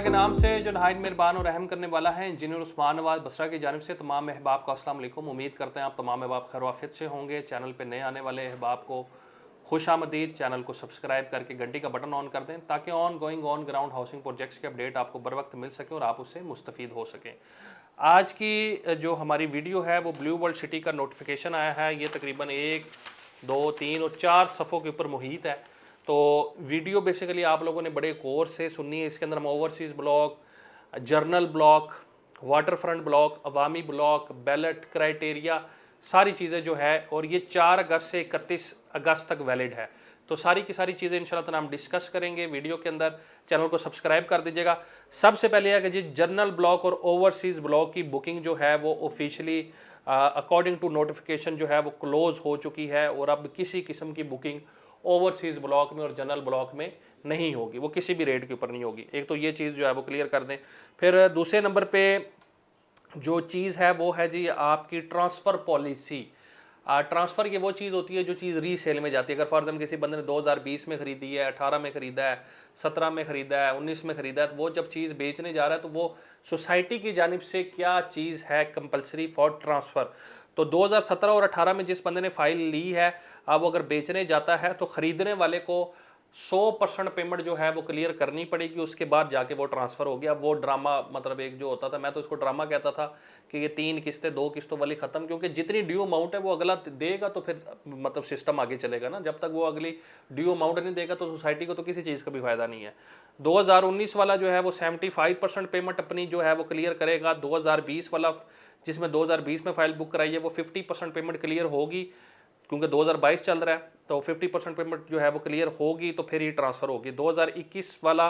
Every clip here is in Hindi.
के नाम से जो नहायत मेहरबान और रहम करने वाला है। इंजीनियर उस्मान नवाज बसरा की जानिब से तमाम अहबाब को अस्सलाम वालेकुम। उम्मीद करते हैं आप तमाम अहबाब खैर आफियत से होंगे। चैनल पे नए आने वाले अहबाब को खुश आमदीद। चैनल को सब्सक्राइब करके घंटी का बटन ऑन कर दें ताकि on going on ground housing projects के अपडेट आपको बर वक्त मिल सके और आप उससे मुस्तफ़ीद हो सकें। आज की जो हमारी वीडियो है वो ब्लू वर्ल्ड सिटी का नोटिफिकेशन आया है। ये तकरीबन 1, 2, 3 और 4 सफ़ों के ऊपर मुहित है। तो वीडियो बेसिकली आप लोगों ने बड़े गौर से सुननी है। इसके अंदर हम overseas block, general block, water front block, Awami block, ballot criteria, सारी चीज़ें जो है, और ये 4 अगस्त से 31 अगस्त तक वैलिड है। तो सारी की सारी चीज़ें इंशाल्लाह ताला हम डिस्कस करेंगे वीडियो के अंदर। चैनल को सब्सक्राइब कर दीजिएगा। सबसे पहले है कि जी जर्नल ब्लॉक और ओवरसीज़ ब्लॉक की बुकिंग जो है वो ऑफिशियली अकॉर्डिंग टू नोटिफिकेशन जो है वो क्लोज हो चुकी है और अब किसी किस्म की बुकिंग ओवरसीज़ ब्लॉक में और जनरल ब्लॉक में नहीं होगी, वो किसी भी रेट के ऊपर नहीं होगी। एक तो ये चीज़ जो है वो क्लियर कर दें। फिर दूसरे नंबर पे जो चीज़ है वो है जी आपकी ट्रांसफ़र पॉलिसी। ट्रांसफ़र ये वो चीज़ होती है जो चीज़ रीसेल में जाती है। अगर फॉर एग्जाम्पल किसी बंदे ने 2020 में ख़रीदी है, 18 में ख़रीदा है, 17 में ख़रीदा है, 19 में ख़रीदा है, तो वो जब चीज़ बेचने जा रहा है तो वो सोसाइटी की जानिब से क्या चीज़ है कंपलसरी फॉर ट्रांसफ़र। तो 2017 और 18 में जिस बंदे ने फ़ाइल ली है, अब वो अगर बेचने जाता है तो ख़रीदने वाले को 100% पेमेंट जो है वो क्लियर करनी पड़ेगी। उसके बाद जाके वो ट्रांसफ़र हो गया। वो ड्रामा मतलब एक जो होता था, मैं तो इसको ड्रामा कहता था कि ये 3 किस्तें 2 किस्तों वाली ख़त्म, क्योंकि जितनी ड्यू अमाउंट है वो अगला देगा तो फिर मतलब सिस्टम आगे चलेगा ना। जब तक वो अगली ड्यू अमाउंट नहीं देगा तो सोसाइटी को तो किसी चीज़ का भी फ़ायदा नहीं है। 2019 वाला जो है वो 75% पेमेंट अपनी जो है वो क्लियर करेगा। 2020 वाला जिसमें 2020 में फ़ाइल बुक कराई है वो 50% पेमेंट क्लियर होगी, क्योंकि 2022 चल रहा है तो 50% पेमेंट जो है वो क्लियर होगी तो फिर ही ट्रांसफ़र होगी। 2021 वाला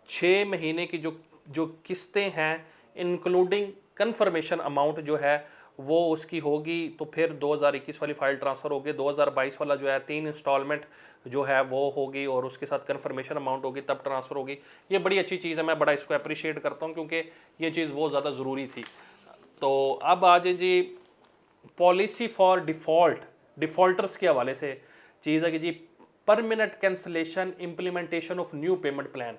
6 महीने की जो जो किस्तें हैं इंक्लूडिंग कन्फर्मेशन अमाउंट जो है वो उसकी होगी, तो फिर 2021 वाली फ़ाइल ट्रांसफ़र होगी। 2022 वाला जो है 3 इंस्टॉलमेंट जो है वो होगी और उसके साथ कन्फर्मेशन अमाउंट होगी, तब ट्रांसफ़र होगी। ये बड़ी अच्छी चीज़ है, मैं बड़ा इसको अप्रिशिएट करता हूँ क्योंकि ये चीज़ बहुत ज़्यादा ज़रूरी थी। तो अब आ जाए जी पॉलिसी फॉर डिफ़ॉल्टर्स के हवाले से चीज़ है कि जी permanent cancellation implementation of new payment plan.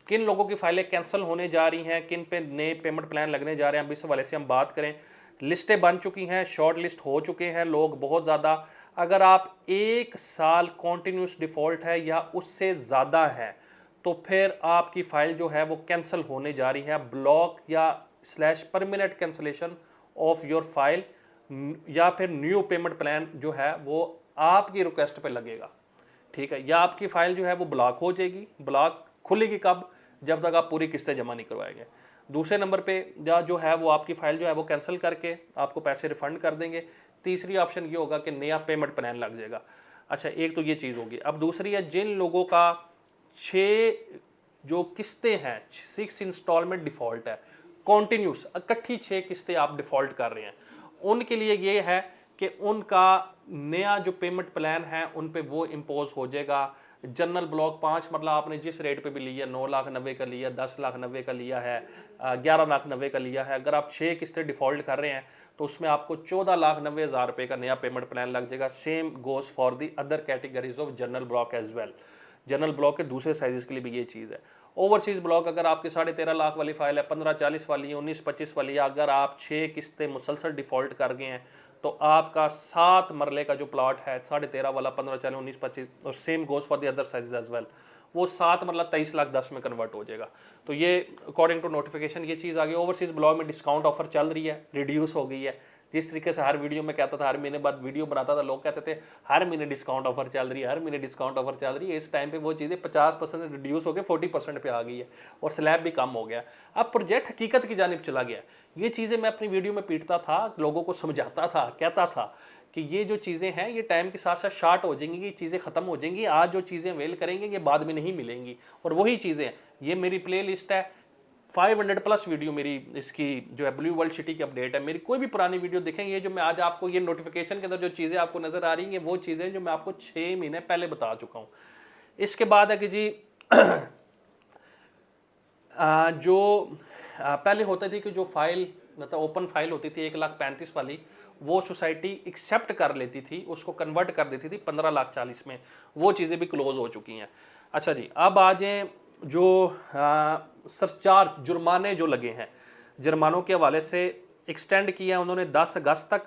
किन लोगों की फाइलें कैंसिल होने जा रही हैं, किन पे नए पेमेंट प्लान लगने जा रहे हैं, अब इस हवाले से हम बात करें। लिस्टें बन चुकी हैं, शॉर्ट लिस्ट हो चुके हैं लोग बहुत ज़्यादा। अगर आप 1 साल कॉन्टीन्यूस डिफ़ॉल्ट है या उससे ज़्यादा है तो फिर आपकी फ़ाइल जो है वो कैंसिल होने जा रही है। ब्लॉक या slash permanent cancellation of your file या फिर न्यू पेमेंट प्लान जो है वो आपकी रिक्वेस्ट पे लगेगा, ठीक है। या आपकी फ़ाइल जो है वो ब्लॉक हो जाएगी। ब्लॉक खुलेगी कब? जब तक आप पूरी किस्तें जमा नहीं करवाएंगे। दूसरे नंबर पे या जो है वो आपकी फ़ाइल जो है वो कैंसिल करके आपको पैसे रिफ़ंड कर देंगे। तीसरी ऑप्शन ये होगा कि नया पेमेंट प्लान लग जाएगा। अच्छा, एक तो ये चीज़ होगी। अब दूसरी है जिन लोगों का 6 जो किस्तें हैं, 6 इंस्टॉलमेंट डिफ़ॉल्ट है, कॉन्टीन्यूस इकट्ठी 6 किस्तें आप डिफ़ॉल्ट कर रहे हैं, उनके लिए ये है कि उनका नया जो पेमेंट प्लान है उन पे वो इम्पोज हो जाएगा। जनरल ब्लॉक 5 मतलब आपने जिस रेट पे भी लिया, 9,90,000 का लिया, 10,90,000 का लिया है, 11,90,000 का लिया है, अगर आप 6 किस्तें डिफ़ॉल्ट कर रहे हैं तो उसमें आपको 14,90,000 रुपये का नया पेमेंट प्लान लग जाएगा। Same goes for the other categories of general block as well. General block के दूसरे साइजेस के लिए भी ये चीज़ है। ओवरसीज़ ब्लॉक अगर आपकी 13.5 लाख वाली फाइल है, 15-40 वाली है, 19-25 वाली है, अगर आप 6 किस्तें मुसलसल डिफ़ॉल्ट कर गए हैं तो आपका 7 मरले का जो प्लॉट है 13.5 वाला, 15-40, 19-25 और same goes for the other sizes as well, वो 7 मरला 23,10,000 में कन्वर्ट हो जाएगा। तो ये अकॉर्डिंग टू नोटिफिकेशन ये चीज़ आ गई। ओवरसीज़ ब्लॉक में डिस्काउंट ऑफर चल रही है, रिड्यूस हो गई है। जिस तरीके से हर वीडियो में कहता था, हर महीने बाद वीडियो बनाता था, लोग कहते थे हर महीने डिस्काउंट ऑफर चल रही है, हर महीने डिस्काउंट ऑफर चल रही है। इस टाइम पे वो चीज़ें 50% रिड्यूस होकर 40% पे आ गई है और स्लैब भी कम हो गया। अब प्रोजेक्ट हकीकत की जानिब चला गया। ये चीज़ें मैं अपनी वीडियो में पीटता था, लोगों को समझाता था, कहता था कि ये जो चीज़ें हैं ये टाइम के साथ साथ शार्ट हो जाएंगी, ये चीज़ें ख़त्म हो जाएंगी। आज जो चीज़ें अवेल करेंगे ये बाद में नहीं मिलेंगी। और वही चीज़ें, ये मेरी प्ले लिस्ट है, 500+ वीडियो मेरी इसकी जो है ब्लू वर्ल्ड सिटी की अपडेट है। मेरी कोई भी पुरानी वीडियो देखेंगे, ये जो मैं आज आपको ये नोटिफिकेशन के अंदर जो चीज़ें आपको नज़र आ रही हैं वो चीज़ें जो मैं आपको 6 महीने पहले बता चुका हूँ। इसके बाद है कि जी जो पहले होता थी कि जो फाइल मतलब ओपन फाइल होती थी 1,35,000 वाली, वो सोसाइटी एक्सेप्ट कर लेती थी, उसको कन्वर्ट कर देती थी 15,40,000 में। वो चीज़ें भी क्लोज हो चुकी हैं। अच्छा जी, अब आ जाएँ जो सरचार्ज जुर्माने जो लगे हैं, जुर्मानों के हवाले से एक्सटेंड किया उन्होंने 10 अगस्त तक।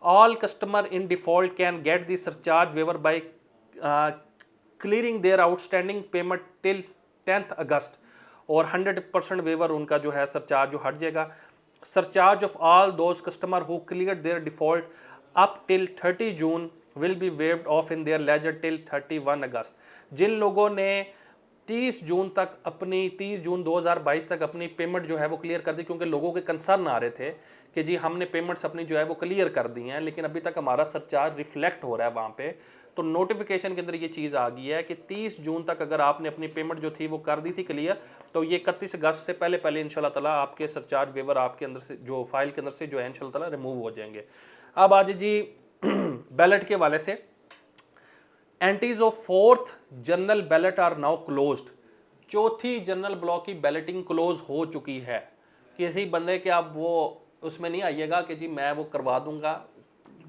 All customer in default can get the surcharge waiver by clearing their outstanding payment till 10 August, और 100% वेवर उनका जो है सरचार्ज जो हट जाएगा। Surcharge of all those customer who clear their default up till 30 June will be waived off in their ledger till 31 August. जिन लोगों ने 30 जून तक अपनी 30 जून 2022 तक अपनी पेमेंट जो है वो क्लियर कर दी, क्योंकि लोगों के कंसर्न आ रहे थे कि जी हमने पेमेंट्स अपनी जो है वो क्लियर कर दी हैं लेकिन अभी तक हमारा सरचार्ज रिफ्लेक्ट हो रहा है वहाँ पे, तो नोटिफिकेशन के अंदर ये चीज़ आ गई है कि 30 जून तक अगर आपने अपनी पेमेंट जो थी वो कर दी थी क्लियर, तो ये 31 अगस्त से पहले पहले इंशाल्लाह ताला आपके सरचार्ज वेवर आपके अंदर से जो फाइल के अंदर से जो है इंशाल्लाह ताला रिमूव हो जाएंगे। अब आज जी बैलेट के वाले से, entries of fourth general ballot are now closed. चौथी जनरल ब्लॉक की बैलेटिंग क्लोज हो चुकी है। किसी बंदे के आप वो उसमें नहीं आइएगा कि जी मैं वो करवा दूंगा,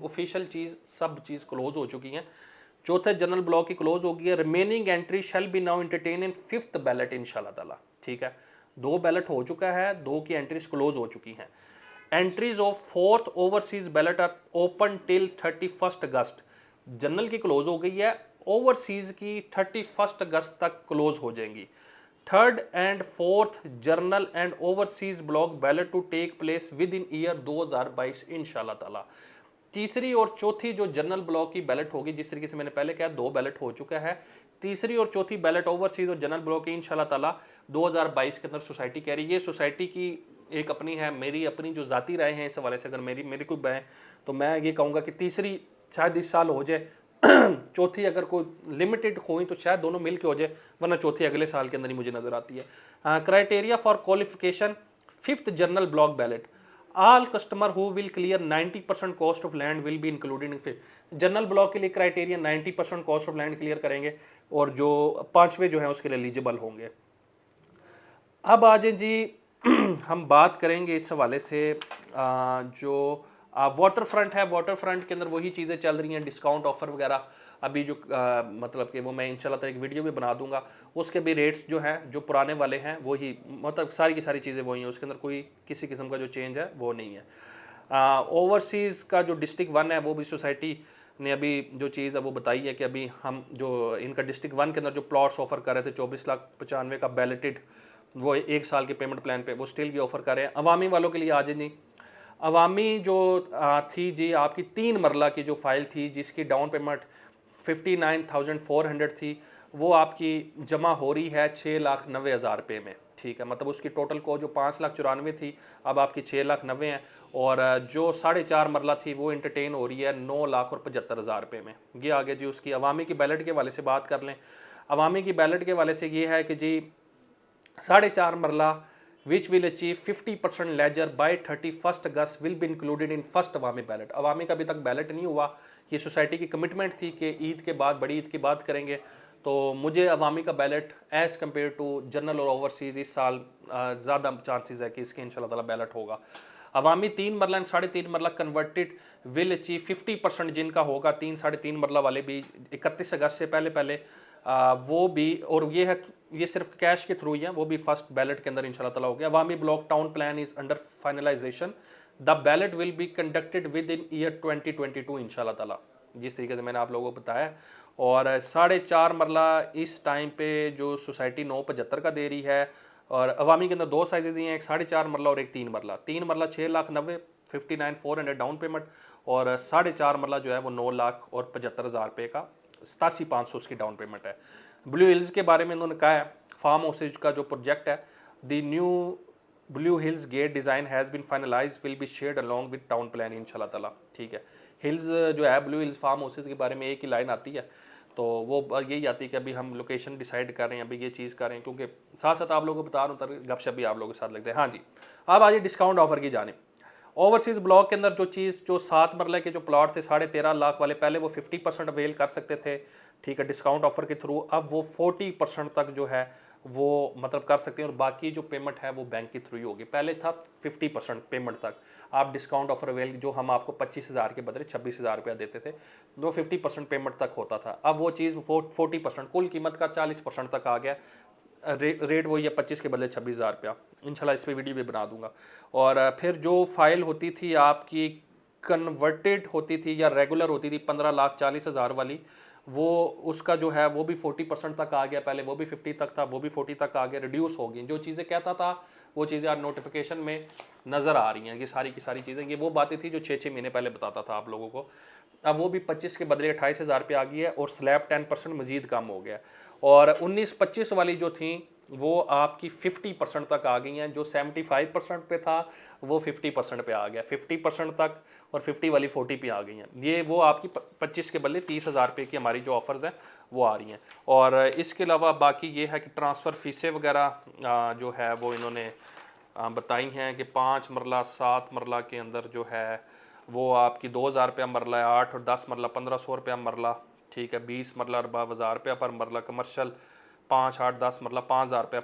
ऑफिशियल चीज़ सब चीज़ क्लोज हो चुकी हैं। चौथे जनरल ब्लॉक की क्लोज हो गई है। Remaining entry shall be now entertain in fifth ballot इंशाल्लाह ताला। ठीक है, 2 बैलेट हो चुका है, 2 की एंट्रीज क्लोज हो चुकी हैं। Entries of fourth overseas ballot are open till 31 August. General की क्लोज हो गई है, ओवरसीज की 31 अगस्त तक क्लोज हो जाएंगी। Third and fourth general and overseas block ballot to take place within year 2022 इंशाल्लाह ताला। तीसरी और चौथी जो जनरल ब्लॉक की बैलेट होगी, जिस तरीके से मैंने पहले कहा 2 बैलेट हो चुका है, तीसरी और चौथी बैलेट ओवरसीज और जनरल ब्लॉक की इंशाल्लाह ताला 2022 के अंदर सोसाइटी कह रही है। ये सोसाइटी की एक अपनी है, मेरी अपनी जो जाती राय है इस हवाले से, अगर मेरी कोई है तो मैं ये कहूँगा कि तीसरी शायद इस साल हो जाए चौथी अगर कोई लिमिटेड हुई तो शायद दोनों मिल के हो जाए, वरना चौथी अगले साल के अंदर ही मुझे नजर आती है। Criteria for qualification fifth general block ballot, all customer who will clear 90% cost of land will be included in fifth. General block के लिए criteria 90% cost of land clear करेंगे और जो 5वें जो है उसके लिए एलिजिबल होंगे। अब आ जाए जी हम बात करेंगे इस हवाले से जो वाटर फ्रंट है। वाटर फ्रंट के अंदर वही चीज़ें चल रही हैं, डिस्काउंट ऑफर वगैरह अभी जो मतलब कि वो मैं इंशाल्लाह ताला एक वीडियो भी बना दूंगा, उसके भी रेट्स जो हैं जो पुराने वाले हैं वही, मतलब सारी की सारी चीज़ें वही हैं, उसके अंदर कोई किसी किस्म का जो चेंज है वो नहीं है। ओवरसीज़ का जो डिस्ट्रिक्ट 1 है वो भी सोसाइटी ने अभी जो चीज़ है वो बताई है कि अभी हम जो इनका डिस्ट्रिक्ट 1 के अंदर जो प्लॉट्स ऑफर कर रहे थे 24,95,000 का बैलेटेड, वो 1 साल के पेमेंट प्लान पे वो स्टिल भी ऑफर कर रहे हैं। अवामी वालों के लिए आज नहीं, अवामी जो थी जी आपकी 3 मरला की जो फाइल थी जिसकी डाउन पेमेंट 59,400 थी, वो आपकी जमा हो रही है 6,90,000 रुपये में। ठीक है, मतलब उसकी टोटल को जो 5,94,000 थी अब आपकी 6,90,000 है, और जो 4.5 मरला थी वो इंटरटेन हो रही है 9,75,000 रुपये में। ये आगे जी उसकी अवामी की बैलेट के वाले से बात कर लें। अवामी की बैलेट के वाले से ये है कि जी 4.5 मरला which will achieve 50% ledger by 31 August will be included in first Awami ballot. Awami का अभी तक बैलेट नहीं हुआ, ये सोसाइटी की कमिटमेंट थी कि ईद के बाद, बड़ी ईद की बात करेंगे, तो मुझे अवामी का ballot as compared to general और ओवरसीज़ इस साल ज़्यादा चांसेस है कि इसके इंशाल्लाह ताला बैलेट होगा। अवामी 3 मरला 3.5 मरला कन्वर्टेड विल अचीव 50% जिनका होगा, 3-3.5 मरला वाले भी 31 अगस्त से पहले पहले वो भी, और ये है ये सिर्फ कैश के थ्रू ही है, वो भी फर्स्ट बैलेट के अंदर इंशाल्लाह ताला हो गया। Awami block town plan is under finalization, the ballot will be conducted within year 2022 इंशाल्लाह ताला, जिस तरीके से मैंने आप लोगों को बताया। और 4.5 मरला इस टाइम पे जो सोसाइटी 975 का दे रही है, और अवामी के अंदर 2 साइजेज हैं, एक 4.5 मरला और एक 3 मरला। 3 मरला 6,90,000 59,400 डाउन पेमेंट, और 4.5 मरला जो है वो 9,75,000 रुपये का 87,500 उसकी डाउन पेमेंट है। ब्लू हिल्स के बारे में इन्होंने कहा है, फार्म हाउसेज का जो प्रोजेक्ट है, the new blue hills gate design has been finalise will be shared along with town plan इंशाल्लाह ताला। ठीक है, हिल्स जो है ब्लू हिल्स फार्म हाउसेज के बारे में एक ही लाइन आती है, तो वो यही आती है कि अभी हम लोकेशन डिसाइड कर रहे हैं, अभी ये चीज़ कर रहे हैं, क्योंकि साथ साथ आप लोगों को बता रहा हूँ गपशप भी आप लोगों के साथ लगते हैं। हाँ जी, अब आज डिस्काउंट ऑफर की जानिब। ओवरसीज़ ब्लॉक के अंदर जो चीज़ जो 7 मरले के जो प्लॉट थे 13.5 लाख वाले, पहले वो 50% अवेल कर सकते थे, ठीक है, डिस्काउंट ऑफर के थ्रू, अब वो 40% तक जो है वो मतलब कर सकते हैं, और बाकी जो पेमेंट है वो बैंक के थ्रू ही होगी। पहले था 50% पेमेंट तक आप डिस्काउंट ऑफर अवेल, जो हम आपको 25,000 के बदले 26,000 रुपया देते थे, वो 50% पेमेंट तक होता था, अब वो चीज़ 40% कुल कीमत का 40% तक आ गया। रेट वही है 25 के बदले 26,000 रुपया। इंशाल्लाह इस पे वीडियो भी बना दूंगा। और फिर जो फाइल होती थी आपकी कन्वर्टेड होती थी या रेगुलर होती थी 15,40,000 वाली, वो उसका जो है वो भी 40% तक आ गया, पहले वो भी 50 तक था, वो भी 40 तक आ गया, रिड्यूस हो गई। जो चीज़ें कहता था वो चीज़ें आज नोटिफिकेशन में नज़र आ रही हैं। ये सारी की सारी चीज़ें, ये वो बातें थी जो 6-6 महीने पहले बताता था आप लोगों को। अब वो भी 25 के बदले 28,000 रुपये आ गई है और स्लैब 10% मजीद कम हो गया। और 19-25 वाली जो थी वो आपकी 50% तक आ गई हैं। जो 75% पे था वो 50% पे आ गया, 50% तक, और 50 वाली 40 पे आ गई हैं। ये वो आपकी 25 के बदले 30,000 रुपये की हमारी जो ऑफर्स हैं वो आ रही हैं। और इसके अलावा बाकी ये है कि ट्रांसफ़र फीसें वगैरह जो है वो इन्होंने बताई हैं कि 5 मरला 7 मरला के अंदर जो है वो आपकी 2,000 रुपया मरला है, 8 और 10 मरला 1,500 रुपया मरला, ठीक है, 20 मरला 12,000 रुपया पर मरला, कमर्शल 5, 8, 10 मरला 5,000 रुपया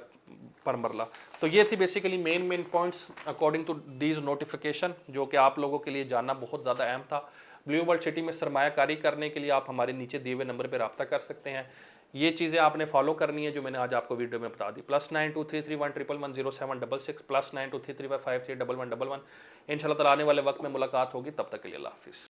पर मरला। तो ये थी basically main points according to these notification, जो कि आप लोगों के लिए जानना बहुत ज़्यादा अहम था। ब्लू वर्ल्ड सिटी में सरमायाकारी करने के लिए आप हमारे नीचे दिए हुए नंबर पर रब्ता कर सकते हैं। ये चीज़ें आपने फॉलो करनी है जो मैंने आज आपको वीडियो में बता दी। +923311110766 +923355311111। इंशाल्लाह ताला आने वाले वक्त में मुलाकात होगी, तब तक के लिए अल्लाह हाफिज़।